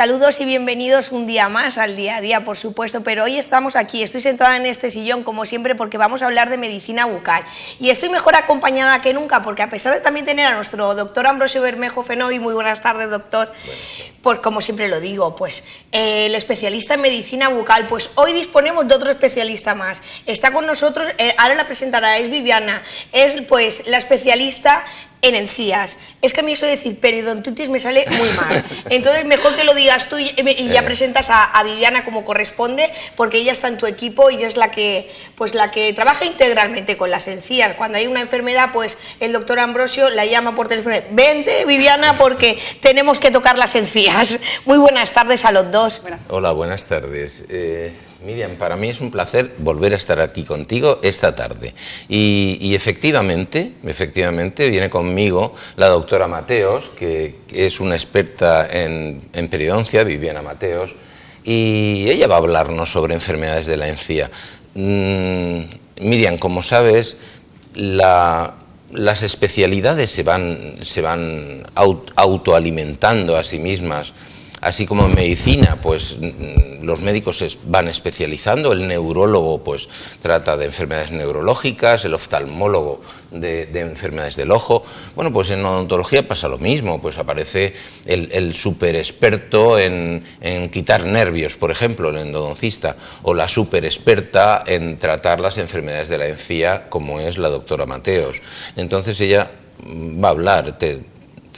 Saludos y bienvenidos un día más al día a día, por supuesto, pero hoy estamos aquí, estoy sentada en este sillón como siempre porque vamos a hablar de medicina bucal y estoy mejor acompañada que nunca porque a pesar de también tener a nuestro doctor Ambrosio Bermejo Fenoy, muy buenas tardes doctor, pues como siempre lo digo, pues el especialista en medicina bucal, pues hoy disponemos de otro especialista más, está con nosotros, ahora la presentará, es Viviana, es pues la especialista en encías. Es que a mí eso de decir periodontitis me sale muy mal. Entonces mejor que lo digas tú y ya presentas a Viviana como corresponde, porque ella está en tu equipo y ella es la que trabaja integralmente con las encías. Cuando hay una enfermedad, pues el doctor Ambrosio la llama por teléfono. Vente, Viviana, porque tenemos que tocar las encías. Muy buenas tardes a los dos. Hola, buenas tardes. Miriam, para mí es un placer volver a estar aquí contigo esta tarde. Y efectivamente viene conmigo la doctora Mateos, que es una experta en periodoncia, Viviana Mateos, y ella va a hablarnos sobre enfermedades de la encía. Miriam, como sabes, las especialidades se van autoalimentando a sí mismas. Así como en medicina, pues los médicos se van especializando, el neurólogo pues trata de enfermedades neurológicas, el oftalmólogo de enfermedades del ojo. Bueno, pues en odontología pasa lo mismo, pues aparece el súper experto en quitar nervios, por ejemplo, el endodoncista, o la súper experta en tratar las enfermedades de la encía, como es la doctora Mateos. Entonces ella va a hablar.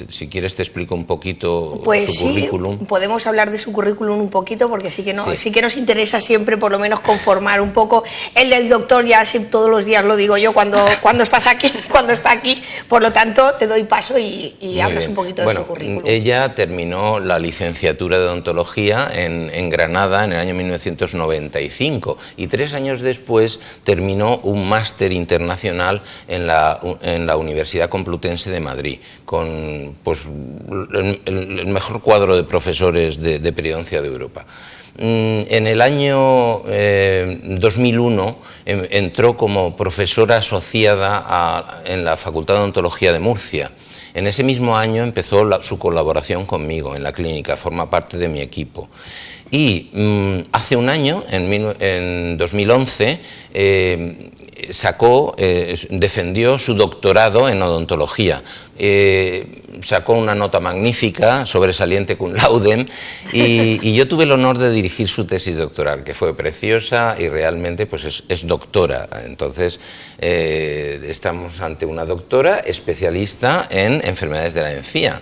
Si quieres te explico un poquito su currículum. Pues podemos hablar de su currículum un poquito porque sí que nos interesa siempre por lo menos conformar un poco. El del doctor ya todos los días lo digo yo cuando estás aquí, cuando está aquí, por lo tanto te doy paso y hablas un poquito de su currículum. Ella terminó la licenciatura de odontología en Granada en el año 1995 y 3 años después terminó un máster internacional en la Universidad Complutense de Madrid con pues el mejor cuadro de profesores de periodoncia de Europa. En el año 2001 entró como profesora asociada en la Facultad de Odontología de Murcia. En ese mismo año empezó su colaboración conmigo en la clínica, forma parte de mi equipo. Y hace un año, en 2011, defendió su doctorado en odontología. Sacó una nota magnífica, sobresaliente cum laude, y yo tuve el honor de dirigir su tesis doctoral, que fue preciosa y realmente pues es doctora. Entonces, estamos ante una doctora especialista en enfermedades de la encía.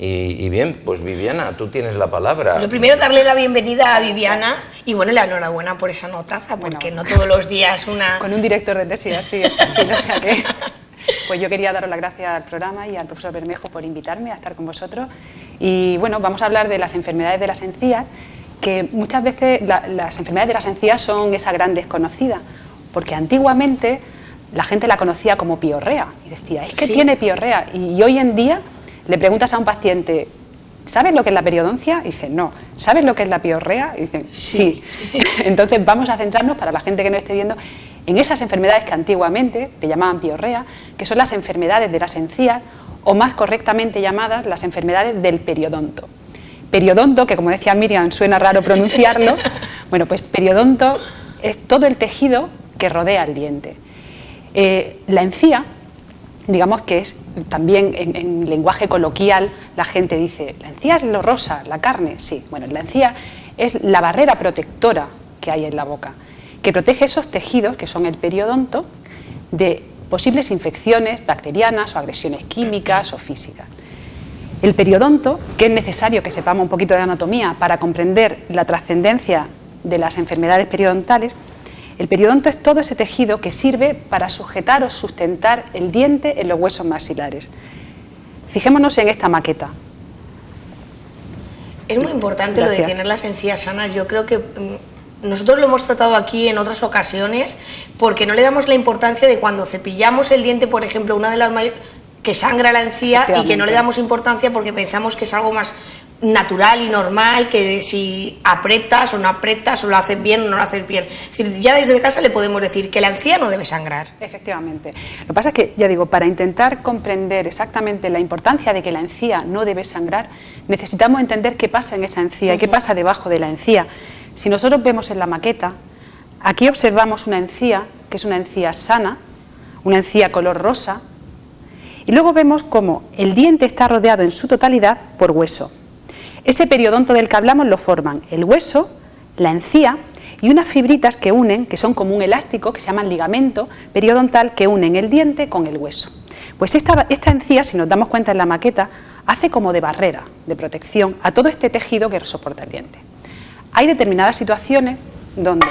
Y bien, pues Viviana, tú tienes la palabra. Lo primero, darle la bienvenida a Viviana y bueno, la enhorabuena por esa notaza, porque no todos los días una... Con un director de tesis así, o sea que... Pues yo quería daros las gracias al programa y al profesor Bermejo por invitarme a estar con vosotros. Y bueno, vamos a hablar de las enfermedades de las encías, que muchas veces las enfermedades de las encías son esa gran desconocida, porque antiguamente la gente la conocía como piorrea y decía, es que tiene piorrea, y hoy en día le preguntas a un paciente, ¿sabes lo que es la periodoncia? Y dicen, no. ¿Sabes lo que es la piorrea? Y dicen, sí. Entonces vamos a centrarnos, para la gente que no esté viendo, en esas enfermedades que antiguamente se llamaban piorrea, que son las enfermedades de las encías, o más correctamente llamadas las enfermedades del periodonto. Periodonto, que como decía Miriam, suena raro pronunciarlo, bueno, pues periodonto es todo el tejido que rodea el diente. La encía, digamos que es también en lenguaje coloquial, la gente dice, la encía es lo rosa, la carne, sí. Bueno, la encía es la barrera protectora que hay en la boca, que protege esos tejidos, que son el periodonto, de posibles infecciones bacterianas o agresiones químicas o físicas. El periodonto, que es necesario que sepamos un poquito de anatomía para comprender la trascendencia de las enfermedades periodontales, el periodonto es todo ese tejido que sirve para sujetar o sustentar el diente en los huesos maxilares. Fijémonos en esta maqueta. Es muy importante lo de tener las encías sanas. Yo creo que nosotros lo hemos tratado aquí en otras ocasiones porque no le damos la importancia de cuando cepillamos el diente, por ejemplo, una de las mayores, que sangra la encía y que no le damos importancia porque pensamos que es algo más natural y normal, que si aprietas o no aprietas, o lo haces bien o no lo haces bien. Es decir, ya desde casa le podemos decir que la encía no debe sangrar. Efectivamente. Lo que pasa es que, ya digo, para intentar comprender exactamente la importancia de que la encía no debe sangrar, necesitamos entender qué pasa en esa encía y qué pasa debajo de la encía. Si nosotros vemos en la maqueta, aquí observamos una encía, que es una encía sana, una encía color rosa, y luego vemos cómo el diente está rodeado en su totalidad por hueso. Ese periodonto del que hablamos lo forman el hueso, la encía y unas fibritas que unen, que son como un elástico, que se llaman ligamento periodontal, que unen el diente con el hueso. Pues esta encía, si nos damos cuenta en la maqueta, hace como de barrera, de protección a todo este tejido que soporta el diente. Hay determinadas situaciones donde,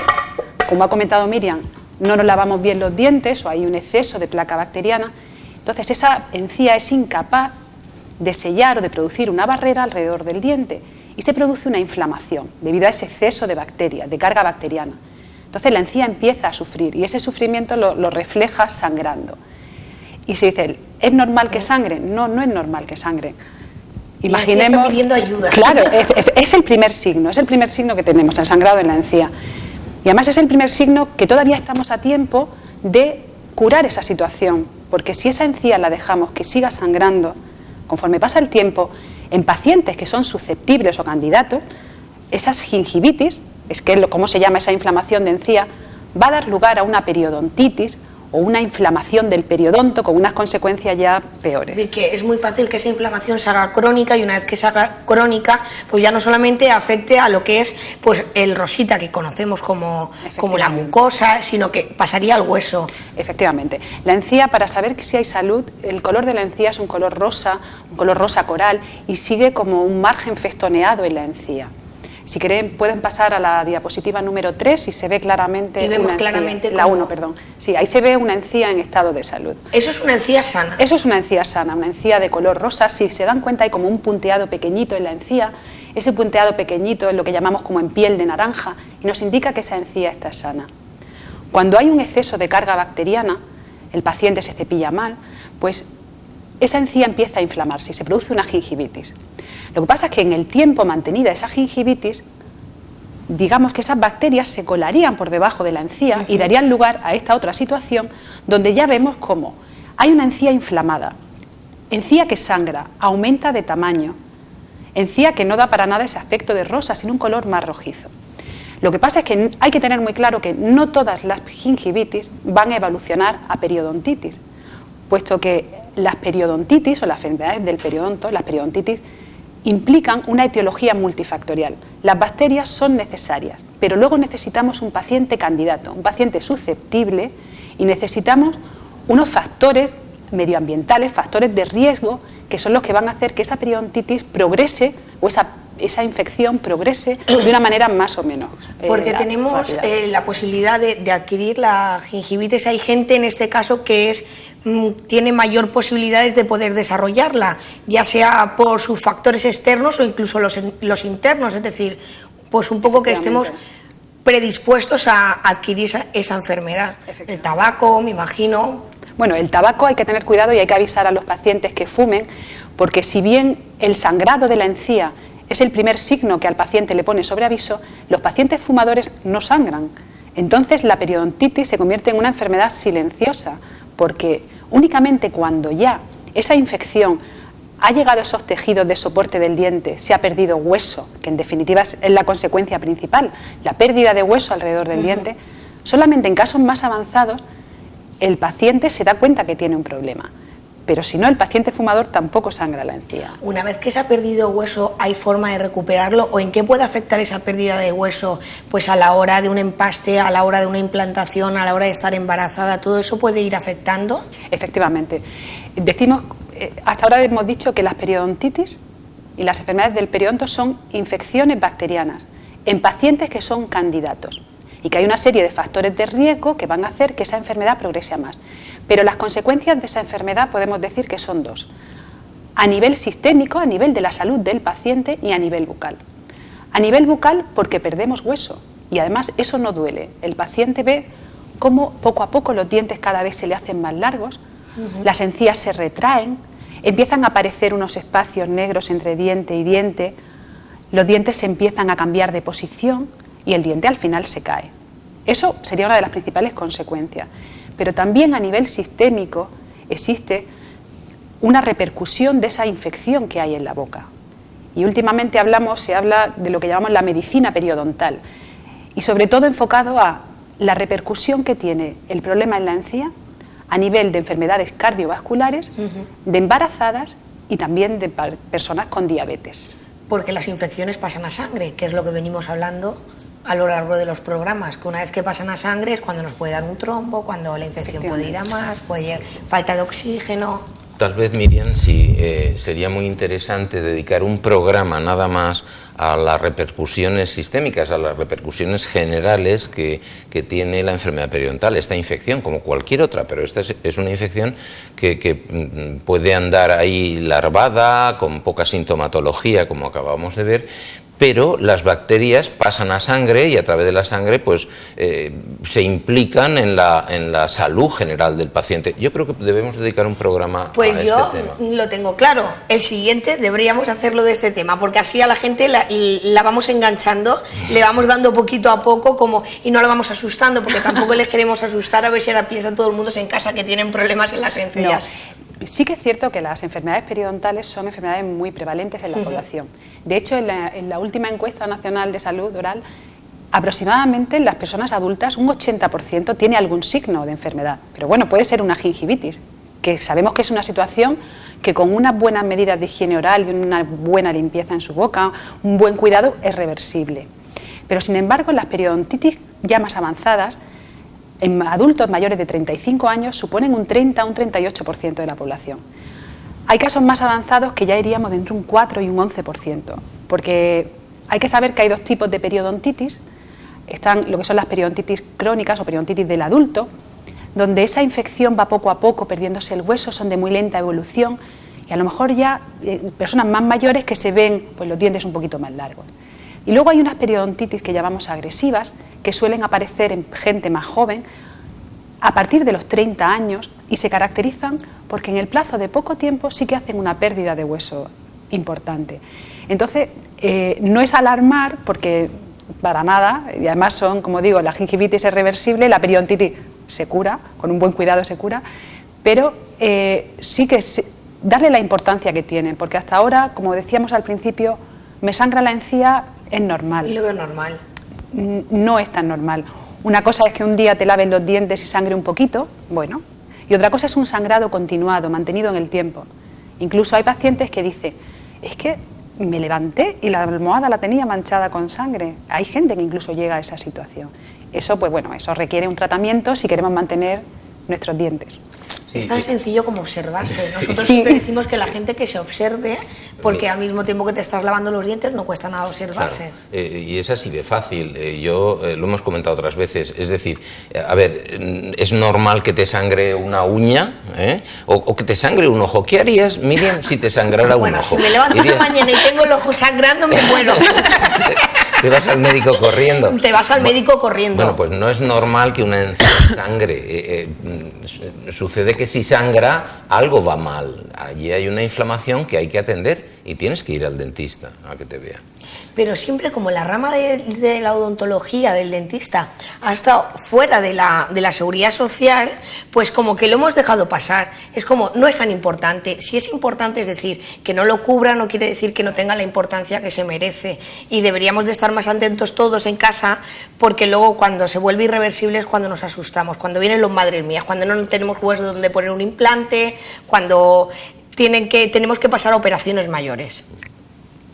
como ha comentado Miriam, no nos lavamos bien los dientes o hay un exceso de placa bacteriana, entonces esa encía es incapaz de sellar o de producir una barrera alrededor del diente y se produce una inflamación debido a ese exceso de bacterias, de carga bacteriana. Entonces la encía empieza a sufrir y ese sufrimiento lo refleja sangrando. Y se dice, ¿es normal que sangre? No, no es normal que sangre. Imaginemos, está pidiendo ayuda. Claro, es el primer signo que tenemos, el sangrado en la encía. Y además es el primer signo que todavía estamos a tiempo de curar esa situación, porque si esa encía la dejamos que siga sangrando, conforme pasa el tiempo, en pacientes que son susceptibles o candidatos, esas gingivitis, es que ¿cómo se llama esa inflamación de encía?, va a dar lugar a una periodontitis o una inflamación del periodonto con unas consecuencias ya peores. Es decir, que es muy fácil que esa inflamación se haga crónica y una vez que se haga crónica, pues ya no solamente afecte a lo que es pues el rosita que conocemos como la mucosa, sino que pasaría al hueso. Efectivamente. La encía, para saber si hay salud, el color de la encía es un color rosa coral y sigue como un margen festoneado en la encía. Si quieren, pueden pasar a la diapositiva número 3 y se ve claramente. Y vemos claramente la 1, perdón. Sí, ahí se ve una encía en estado de salud. Eso es una encía sana. Eso es una encía sana, una encía de color rosa. Si se dan cuenta, hay como un punteado pequeñito en la encía. Ese punteado pequeñito es lo que llamamos como en piel de naranja y nos indica que esa encía está sana. Cuando hay un exceso de carga bacteriana, el paciente se cepilla mal, pues esa encía empieza a inflamarse y se produce una gingivitis. Lo que pasa es que en el tiempo mantenida esa gingivitis, digamos que esas bacterias se colarían por debajo de la encía y darían lugar a esta otra situación donde ya vemos cómo hay una encía inflamada, encía que sangra, aumenta de tamaño, encía que no da para nada ese aspecto de rosa, sino un color más rojizo. Lo que pasa es que hay que tener muy claro que no todas las gingivitis van a evolucionar a periodontitis, puesto que las periodontitis o las enfermedades del periodonto, las periodontitis, implican una etiología multifactorial. Las bacterias son necesarias, pero luego necesitamos un paciente candidato, un paciente susceptible y necesitamos unos factores medioambientales, factores de riesgo, que son los que van a hacer que esa periodontitis progrese o esa infección progrese de una manera más o menos porque tenemos la posibilidad de adquirir la gingivitis. Hay gente en este caso que tiene mayor posibilidades de poder desarrollarla, ya sea por sus factores externos o incluso los internos, es decir, pues un poco que estemos predispuestos a adquirir esa enfermedad. El tabaco, me imagino. Bueno, el tabaco hay que tener cuidado y hay que avisar a los pacientes que fumen, porque si bien el sangrado de la encía es el primer signo que al paciente le pone sobre aviso, los pacientes fumadores no sangran. Entonces la periodontitis se convierte en una enfermedad silenciosa, porque únicamente cuando ya esa infección ha llegado a esos tejidos de soporte del diente, se ha perdido hueso, que en definitiva es la consecuencia principal, la pérdida de hueso alrededor del diente, solamente en casos más avanzados el paciente se da cuenta que tiene un problema. Pero si no, el paciente fumador tampoco sangra la encía. Una vez que se ha perdido hueso, ¿hay forma de recuperarlo? ¿O en qué puede afectar esa pérdida de hueso? Pues a la hora de un empaste, a la hora de una implantación, a la hora de estar embarazada, ¿todo eso puede ir afectando? Efectivamente. Hasta ahora hemos dicho que las periodontitis y las enfermedades del periodonto son infecciones bacterianas en pacientes que son candidatos y que hay una serie de factores de riesgo que van a hacer que esa enfermedad progrese a más. Pero las consecuencias de esa enfermedad podemos decir que son dos: a nivel sistémico, a nivel de la salud del paciente, y a nivel bucal. A nivel bucal porque perdemos hueso y además eso no duele. El paciente ve cómo poco a poco los dientes cada vez se le hacen más largos, las encías se retraen, empiezan a aparecer unos espacios negros entre diente y diente, los dientes se empiezan a cambiar de posición y el diente al final se cae. Eso sería una de las principales consecuencias. Pero también a nivel sistémico existe una repercusión de esa infección que hay en la boca. Y últimamente se habla de lo que llamamos la medicina periodontal, y sobre todo enfocado a la repercusión que tiene el problema en la encía a nivel de enfermedades cardiovasculares, de embarazadas y también de personas con diabetes. Porque las infecciones pasan a sangre, que es lo que venimos hablando a lo largo de los programas, que una vez que pasan a sangre es cuando nos puede dar un trombo, cuando la infección puede ir a más, puede falta de oxígeno. Tal vez, Miriam, sí, sería muy interesante dedicar un programa nada más a las repercusiones sistémicas, a las repercusiones generales que tiene la enfermedad periodontal, esta infección, como cualquier otra, pero esta es una infección que puede andar ahí larvada, con poca sintomatología, como acabamos de ver, pero las bacterias pasan a sangre y a través de la sangre pues se implican en la salud general del paciente. Yo creo que debemos dedicar un programa a este tema. Pues yo lo tengo claro. El siguiente deberíamos hacerlo de este tema, porque así a la gente la vamos enganchando, le vamos dando poquito a poco y no la vamos asustando, porque tampoco les queremos asustar a ver si ahora piensa todo el mundo en casa que tienen problemas en las encías. No. Sí que es cierto que las enfermedades periodontales son enfermedades muy prevalentes en la población. De hecho, en la última encuesta nacional de salud oral, aproximadamente en las personas adultas un 80% tiene algún signo de enfermedad. Pero bueno, puede ser una gingivitis, que sabemos que es una situación que con unas buenas medidas de higiene oral y una buena limpieza en su boca, un buen cuidado, es reversible. Pero sin embargo, las periodontitis ya más avanzadas, en adultos mayores de 35 años, suponen un 30 a un 38% de la población. Hay casos más avanzados que ya iríamos de entre un 4 y un 11%, porque hay que saber que hay dos tipos de periodontitis. Están lo que son las periodontitis crónicas o periodontitis del adulto, donde esa infección va poco a poco perdiéndose el hueso, son de muy lenta evolución, y a lo mejor ya personas más mayores que se ven pues, los dientes un poquito más largos. Y luego hay unas periodontitis que llamamos agresivas, que suelen aparecer en gente más joven, a partir de los 30 años, y se caracterizan porque en el plazo de poco tiempo sí que hacen una pérdida de hueso importante. Entonces, no es alarmar, porque para nada, y además son, como digo, la gingivitis es reversible, la periodontitis se cura, con un buen cuidado se cura, pero sí que darle la importancia que tienen, porque hasta ahora, como decíamos al principio, me sangra la encía, es normal. Y lo veo normal. No es tan normal. Una cosa es que un día te laven los dientes y sangre un poquito, bueno, y otra cosa es un sangrado continuado, mantenido en el tiempo. Incluso hay pacientes que dicen, es que me levanté y la almohada la tenía manchada con sangre. Hay gente que incluso llega a esa situación. Eso, pues bueno, eso requiere un tratamiento si queremos mantener nuestros dientes. Sí, es tan sencillo como observarse. Nosotros siempre decimos que la gente que se observe, porque al mismo tiempo que te estás lavando los dientes no cuesta nada observarse. Claro, y es así de fácil. Yo lo hemos comentado otras veces. Es decir, a ver, es normal que te sangre una uña o que te sangre un ojo. ¿Qué harías, Miriam, si te sangrara un ojo? Bueno, si me levanto una mañana y tengo el ojo sangrando, me muero. Te vas al médico corriendo. Te vas al médico corriendo. Bueno, pues no es normal que una encía sangre. Sucede que si sangra, algo va mal. Allí hay una inflamación que hay que atender y tienes que ir al dentista a que te vea. Pero siempre como la rama de la odontología del dentista ha estado fuera de la seguridad social, pues como que lo hemos dejado pasar. Es como, no es tan importante. Si es importante, es decir, que no lo cubra no quiere decir que no tenga la importancia que se merece. Y deberíamos de estar más atentos todos en casa, porque luego cuando se vuelve irreversible es cuando nos asustamos, cuando vienen los madres mías, cuando no tenemos hueso donde poner un implante, cuando tenemos que pasar a operaciones mayores.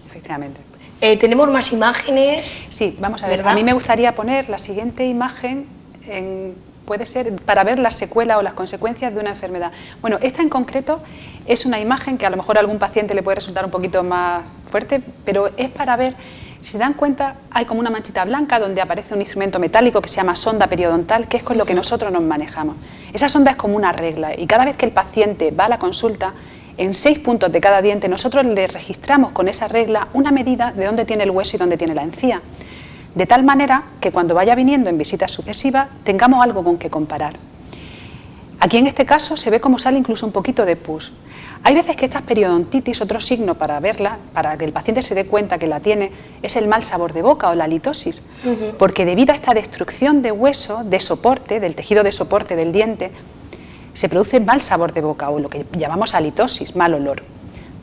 Efectivamente. ¿Tenemos más imágenes? Sí, vamos a ver. ¿Verdad? A mí me gustaría poner la siguiente imagen, puede ser para ver las secuelas o las consecuencias de una enfermedad. Bueno, esta en concreto es una imagen que a lo mejor a algún paciente le puede resultar un poquito más fuerte, pero es para ver, si se dan cuenta, hay como una manchita blanca donde aparece un instrumento metálico que se llama sonda periodontal, que es con lo que nosotros nos manejamos. Esa sonda es como una regla y cada vez que el paciente va a la consulta, en 6 puntos de cada diente nosotros le registramos con esa regla una medida de dónde tiene el hueso y dónde tiene la encía, de tal manera que cuando vaya viniendo en visitas sucesivas tengamos algo con que comparar. Aquí en este caso se ve cómo sale incluso un poquito de pus. Hay veces que estas periodontitis, otro signo para verla, para que el paciente se dé cuenta que la tiene, es el mal sabor de boca o la halitosis, porque debido a esta destrucción de hueso, de soporte, del tejido de soporte del diente, se produce mal sabor de boca o lo que llamamos halitosis, mal olor.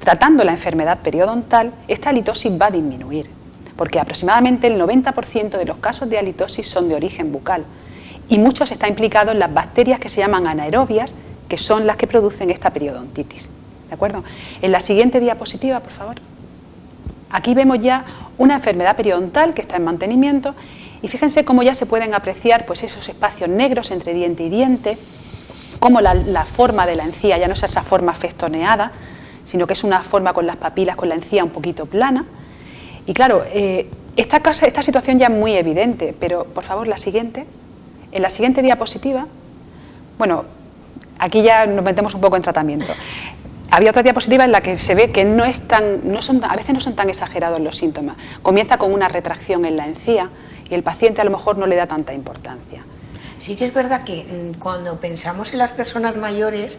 Tratando la enfermedad periodontal, esta halitosis va a disminuir, porque aproximadamente el 90% de los casos de halitosis son de origen bucal y muchos está implicado en las bacterias que se llaman anaerobias, que son las que producen esta periodontitis. ¿De acuerdo? En la siguiente diapositiva, por favor. Aquí vemos ya una enfermedad periodontal que está en mantenimiento y fíjense cómo ya se pueden apreciar pues, esos espacios negros entre diente y diente, cómo la forma de la encía ya no es esa forma festoneada, sino que es una forma con las papilas, con la encía un poquito plana. Y claro, esta situación ya es muy evidente, pero por favor la siguiente. En la siguiente diapositiva, bueno, aquí ya nos metemos un poco en tratamiento. Había otra diapositiva en la que se ve que a veces no son tan exagerados los síntomas. Comienza con una retracción en la encía y el paciente a lo mejor no le da tanta importancia. Sí que es verdad que cuando pensamos en las personas mayores,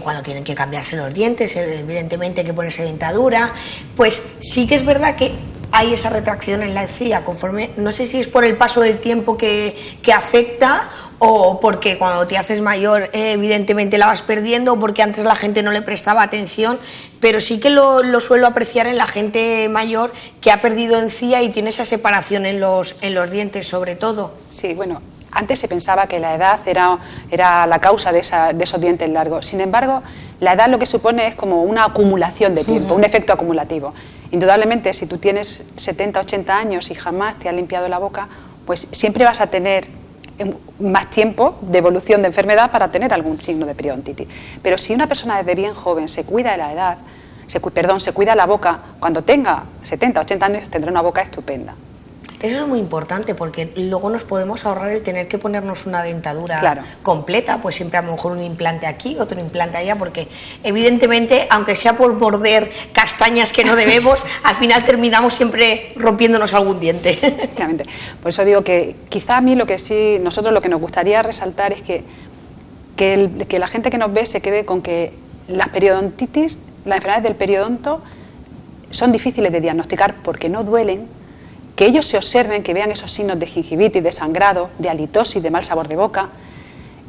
cuando tienen que cambiarse los dientes, evidentemente hay que ponerse dentadura, pues sí que es verdad que hay esa retracción en la encía, conforme, no sé si es por el paso del tiempo que afecta o porque cuando te haces mayor evidentemente la vas perdiendo o porque antes la gente no le prestaba atención, pero sí que lo suelo apreciar en la gente mayor que ha perdido encía y tiene esa separación en los dientes sobre todo. Sí, bueno, antes se pensaba que la edad era la causa de esos dientes largos. Sin embargo, la edad lo que supone es como una acumulación de tiempo, un efecto acumulativo. Indudablemente, si tú tienes 70, 80 años y jamás te has limpiado la boca, pues siempre vas a tener más tiempo de evolución de enfermedad para tener algún signo de periodontitis. Pero si una persona desde bien joven se cuida de la edad, se cuida la boca, cuando tenga 70, 80 años tendrá una boca estupenda. Eso es muy importante porque luego nos podemos ahorrar el tener que ponernos una dentadura completa, pues siempre a lo mejor un implante aquí, otro implante allá, porque evidentemente, aunque sea por morder castañas que no debemos, al final terminamos siempre rompiéndonos algún diente. Efectivamente. Por eso digo que quizá a mí nosotros lo que nos gustaría resaltar es que la gente que nos ve se quede con que las periodontitis, las enfermedades del periodonto son difíciles de diagnosticar porque no duelen, que ellos se observen, que vean esos signos de gingivitis, de sangrado, de halitosis, de mal sabor de boca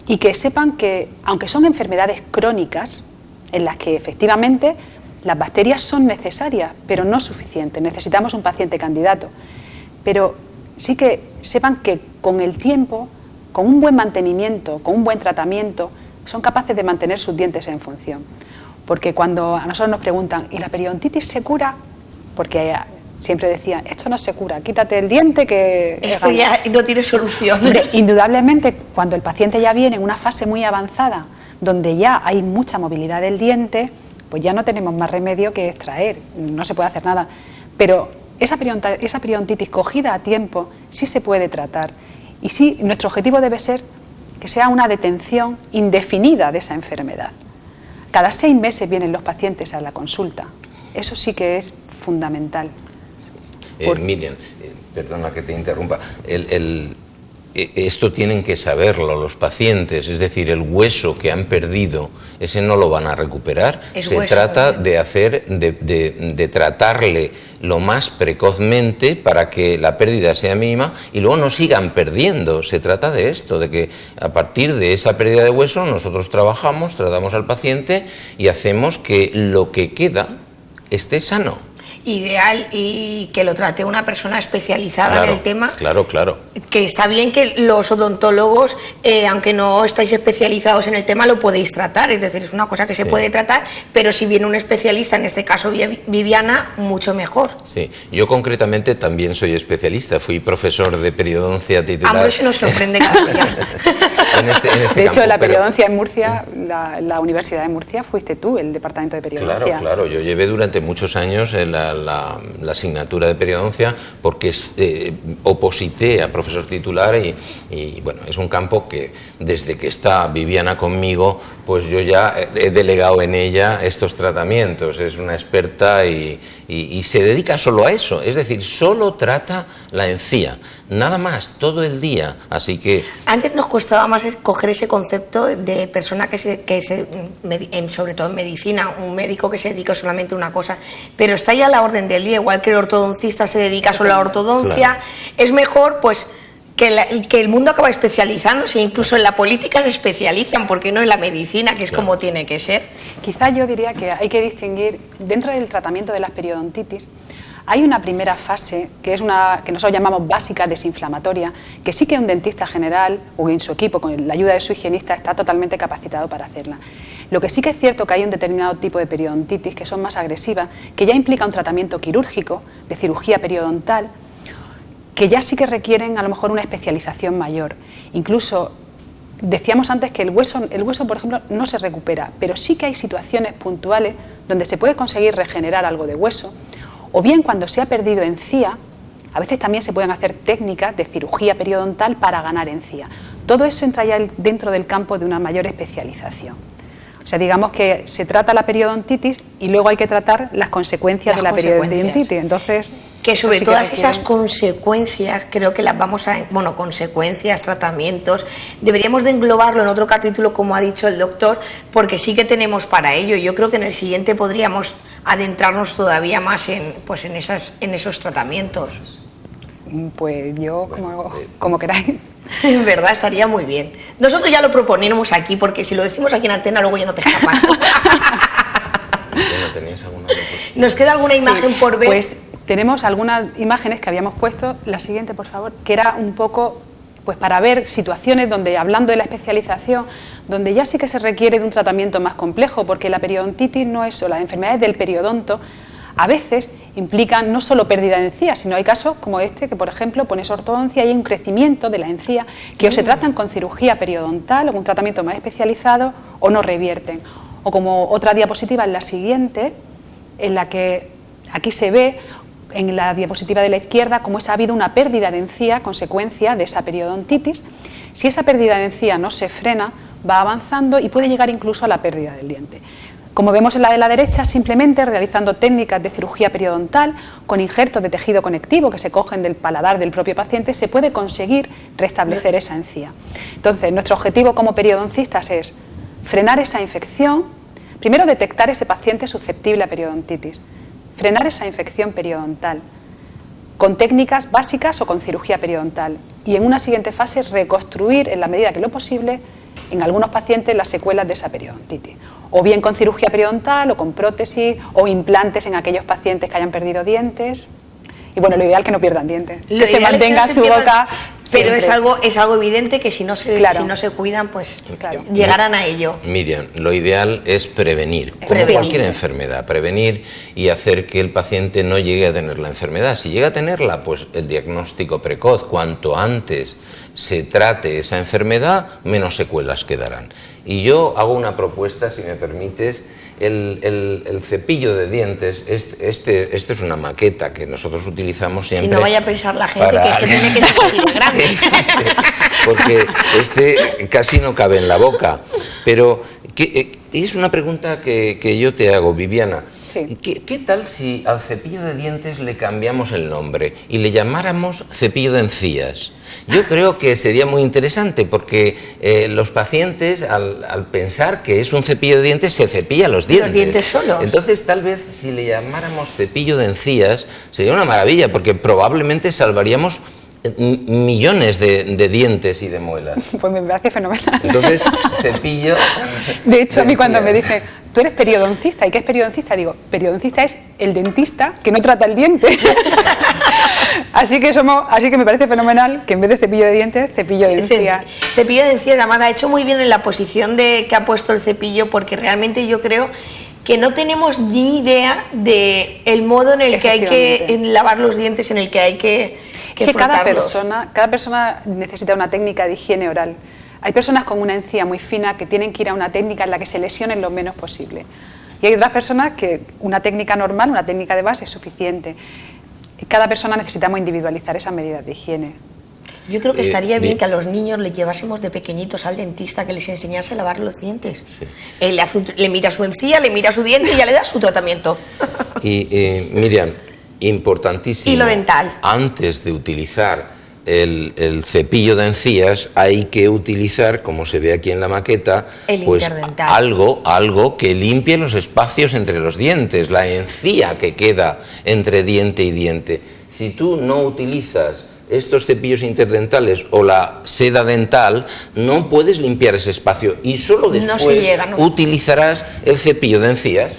y que sepan que, aunque son enfermedades crónicas, en las que efectivamente las bacterias son necesarias, pero no suficientes, necesitamos un paciente candidato, pero sí que sepan que con el tiempo, con un buen mantenimiento, con un buen tratamiento, son capaces de mantener sus dientes en función. Porque cuando a nosotros nos preguntan, ¿y la periodontitis se cura? Porque siempre decían, esto no se cura, quítate el diente que... Esto ya no tiene solución. Hombre, indudablemente, cuando el paciente ya viene en una fase muy avanzada, donde ya hay mucha movilidad del diente, pues ya no tenemos más remedio que extraer, no se puede hacer nada. Pero esa periodontitis cogida a tiempo sí se puede tratar. Y sí, nuestro objetivo debe ser que sea una detención indefinida de esa enfermedad. Cada 6 meses vienen los pacientes a la consulta. Eso sí que es fundamental. Miriam, perdona que te interrumpa, esto tienen que saberlo los pacientes, es decir, el hueso que han perdido, ese no lo van a recuperar. Se trata de tratarle lo más precozmente para que la pérdida sea mínima y luego no sigan perdiendo. Se trata de esto, de que a partir de esa pérdida de hueso nosotros tratamos al paciente y hacemos que lo que queda esté sano. Ideal y que lo trate una persona especializada en el tema. Claro. Que está bien que los odontólogos, aunque no estáis especializados en el tema, lo podéis tratar. Es decir, es una cosa que se puede tratar, pero si viene un especialista, en este caso Viviana, mucho mejor. Sí, yo concretamente también soy especialista. Fui profesor de periodoncia titular. Amor, eso nos sorprende cada día. De hecho, la periodoncia en Murcia, la Universidad de Murcia, fuiste tú, el departamento de periodoncia. Claro. Yo llevé durante muchos años la asignatura de periodoncia porque oposité a profesor titular y bueno, es un campo que desde que está Viviana conmigo pues yo ya he delegado en ella estos tratamientos. Es una experta y se dedica solo a eso, es decir, solo trata la encía, nada más, todo el día, así que... Antes nos costaba más escoger ese concepto de persona sobre todo en medicina, un médico que se dedica solamente a una cosa, pero está ya a la orden del día, igual que el ortodoncista se dedica solo a la ortodoncia, claro. Es mejor, pues... Que el mundo acaba especializándose, incluso en la política se especializan, porque no en la medicina, que es claro. Como tiene que ser. Quizás yo diría que hay que distinguir, dentro del tratamiento de la periodontitis, hay una primera fase, que es una que nosotros llamamos básica, desinflamatoria, que sí que un dentista general o en su equipo, con la ayuda de su higienista, está totalmente capacitado para hacerla. Lo que sí que es cierto que hay un determinado tipo de periodontitis, que son más agresivas, que ya implica un tratamiento quirúrgico, de cirugía periodontal, que ya sí que requieren a lo mejor una especialización mayor. Incluso decíamos antes que el hueso, por ejemplo, no se recupera, pero sí que hay situaciones puntuales donde se puede conseguir regenerar algo de hueso, o bien cuando se ha perdido encía, a veces también se pueden hacer técnicas de cirugía periodontal para ganar encía. Todo eso entra ya dentro del campo de una mayor especialización. O sea, digamos que se trata la periodontitis y luego hay que tratar las consecuencias de la periodontitis. Entonces, que sobre todas esas consecuencias, creo que las vamos a... Bueno, consecuencias, tratamientos, deberíamos de englobarlo en otro capítulo, como ha dicho el doctor, porque sí que tenemos para ello. Yo creo que en el siguiente podríamos adentrarnos todavía más en esos tratamientos. Pues yo, como queráis. En verdad, estaría muy bien. Nosotros ya lo proponemos aquí, porque si lo decimos aquí en Antena, luego ya no te escapas. ¿Nos queda alguna imagen por ver? Pues tenemos algunas imágenes que habíamos puesto. La siguiente, por favor, que era un poco pues para ver situaciones donde, hablando de la especialización, donde ya sí que se requiere de un tratamiento más complejo, porque la periodontitis no es solo, las enfermedades del periodonto a veces implican no solo pérdida de encía, sino hay casos como este, que por ejemplo pones ortodoncia y hay un crecimiento de la encía que o se tratan con cirugía periodontal o con un tratamiento más especializado o no revierten. O como otra diapositiva en la siguiente, en la que aquí se ve en la diapositiva de la izquierda cómo ha habido una pérdida de encía consecuencia de esa periodontitis. Si esa pérdida de encía no se frena, va avanzando y puede llegar incluso a la pérdida del diente. Como vemos en la de la derecha, simplemente realizando técnicas de cirugía periodontal con injertos de tejido conectivo que se cogen del paladar del propio paciente, se puede conseguir restablecer esa encía. Entonces, nuestro objetivo como periodoncistas es frenar esa infección, primero detectar ese paciente susceptible a periodontitis, frenar esa infección periodontal con técnicas básicas o con cirugía periodontal y en una siguiente fase reconstruir en la medida que lo posible en algunos pacientes las secuelas de esa periodontitis, o bien con cirugía periodontal o con prótesis o implantes en aquellos pacientes que hayan perdido dientes. Y bueno, lo ideal es que no pierdan dientes, que se mantenga su boca. Pero es algo evidente que si no se cuidan, pues llegarán a ello. Miriam, lo ideal es prevenir, como cualquier enfermedad, prevenir y hacer que el paciente no llegue a tener la enfermedad. Si llega a tenerla, pues el diagnóstico precoz, cuanto antes se trate esa enfermedad, menos secuelas quedarán. Y yo hago una propuesta, si me permites, el cepillo de dientes, este es una maqueta que nosotros utilizamos siempre. Si no vaya a pensar la gente que es que tiene que ser así de grande. Porque este casi no cabe en la boca. Pero es una pregunta que yo te hago, Viviana. Sí. ¿Qué tal si al cepillo de dientes le cambiamos el nombre y le llamáramos cepillo de encías? Yo creo que sería muy interesante porque los pacientes al pensar que es un cepillo de dientes se cepillan los dientes. Los dientes solos. Entonces tal vez si le llamáramos cepillo de encías sería una maravilla porque probablemente salvaríamos millones de dientes y de muelas. Pues me parece fenomenal. Entonces, cepillo... De hecho, a mí cuando me dicen, tú eres periodoncista, ¿y qué es periodoncista? Digo, periodoncista es el dentista que no trata el diente. Así que me parece fenomenal que en vez de cepillo de dientes, cepillo de encías. Cepillo de encías, además ha hecho muy bien en la posición que ha puesto el cepillo, porque realmente yo creo que no tenemos ni idea de el modo en el que hay que lavar los dientes, en el que hay que cada persona necesita una técnica de higiene oral. Hay personas con una encía muy fina que tienen que ir a una técnica en la que se lesionen lo menos posible. Y hay otras personas que una técnica normal, una técnica de base es suficiente. Cada persona necesitamos individualizar esas medidas de higiene. Yo creo que estaría bien que a los niños les llevásemos de pequeñitos al dentista, que les enseñase a lavar los dientes. Sí. Le mira su encía, le mira su diente y ya le da su tratamiento. Y Miriam, importantísimo. Y lo dental. Antes de utilizar el cepillo de encías hay que utilizar, como se ve aquí en la maqueta, el pues interdental. algo que limpie los espacios entre los dientes, la encía que queda entre diente y diente. Si tú no utilizas estos cepillos interdentales o la seda dental, no puedes limpiar ese espacio y solo después utilizarás el cepillo de encías.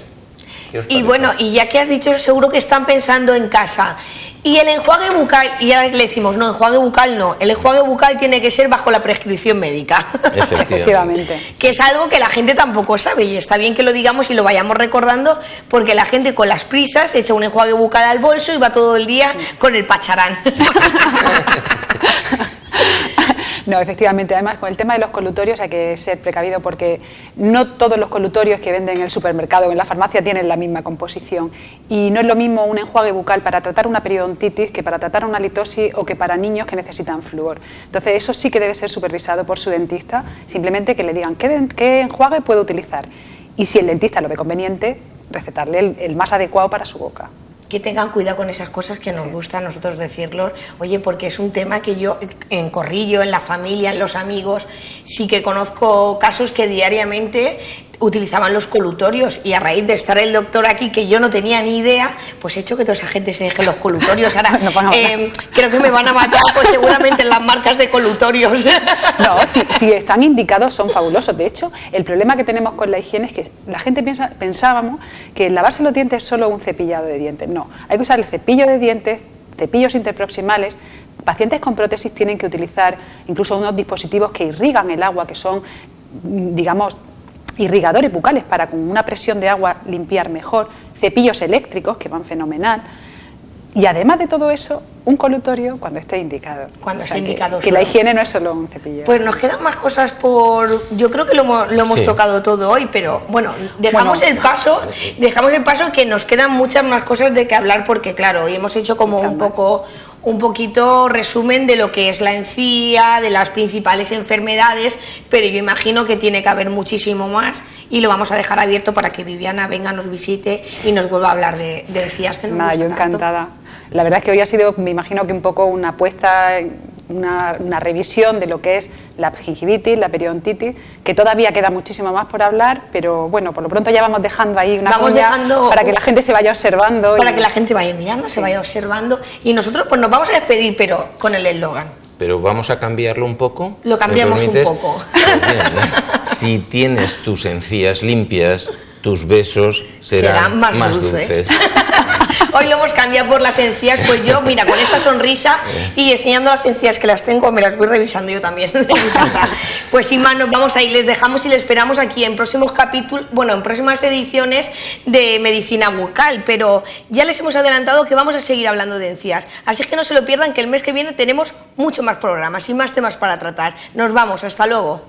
Y bueno, y ya que has dicho, seguro que están pensando en casa. Y el enjuague bucal, y ahora le decimos, no, enjuague bucal no, el enjuague bucal tiene que ser bajo la prescripción médica. Efectivamente. Que es algo que la gente tampoco sabe, y está bien que lo digamos y lo vayamos recordando, porque la gente con las prisas echa un enjuague bucal al bolso y va todo el día con el pacharán. No, efectivamente, además con el tema de los colutorios hay que ser precavido porque no todos los colutorios que venden en el supermercado o en la farmacia tienen la misma composición y no es lo mismo un enjuague bucal para tratar una periodontitis que para tratar una halitosis o que para niños que necesitan flúor. Entonces eso sí que debe ser supervisado por su dentista, simplemente que le digan qué enjuague puede utilizar y si el dentista lo ve conveniente, recetarle el más adecuado para su boca. Que tengan cuidado con esas cosas que nos gusta a nosotros decirlos, oye, porque es un tema que yo en Corrillo, en la familia, en los amigos, sí que conozco casos que diariamente utilizaban los colutorios y a raíz de estar el doctor aquí, que yo no tenía ni idea, pues he hecho que toda esa gente se deje los colutorios. Ahora creo que me van a matar pues seguramente en las marcas de colutorios. No, si están indicados son fabulosos. De hecho, el problema que tenemos con la higiene es que la gente pensábamos que lavarse los dientes es solo un cepillado de dientes. No, hay que usar el cepillo de dientes, cepillos interproximales. Pacientes con prótesis tienen que utilizar incluso unos dispositivos que irrigan el agua, que son, digamos, irrigadores bucales para con una presión de agua limpiar mejor, cepillos eléctricos que van fenomenal y además de todo eso, un colutorio cuando esté indicado. Cuando esté indicado. Que la higiene no es solo un cepillo. Pues nos quedan más cosas por... Yo creo que lo hemos tocado todo hoy, pero bueno, dejamos el paso que nos quedan muchas más cosas de que hablar porque claro, hoy hemos hecho como un poquito resumen de lo que es la encía, de las principales enfermedades, pero yo imagino que tiene que haber muchísimo más y lo vamos a dejar abierto para que Viviana venga, nos visite y nos vuelva a hablar de encías. Que nos gusta yo encantada. Tanto. La verdad es que hoy ha sido, me imagino que un poco una apuesta, una revisión de lo que es la gingivitis, la periodontitis, que todavía queda muchísimo más por hablar, pero bueno, por lo pronto ya vamos dejando ahí una cuña para que la gente se vaya observando. Para que la gente vaya mirando, se vaya observando y nosotros pues nos vamos a despedir, pero con el eslogan. Pero vamos a cambiarlo un poco. Lo cambiamos un poco. Pues bien, si tienes tus encías limpias, tus besos serán más dulces. Hoy lo hemos cambiado por las encías, pues yo, mira, con esta sonrisa y enseñando las encías que las tengo, me las voy revisando yo también en casa. Pues sin más, nos vamos a ir, les dejamos y les esperamos aquí en próximos capítulos, bueno, en próximas ediciones de Medicina Bucal, pero ya les hemos adelantado que vamos a seguir hablando de encías, así es que no se lo pierdan, que el mes que viene tenemos mucho más programas y más temas para tratar. Nos vamos, hasta luego.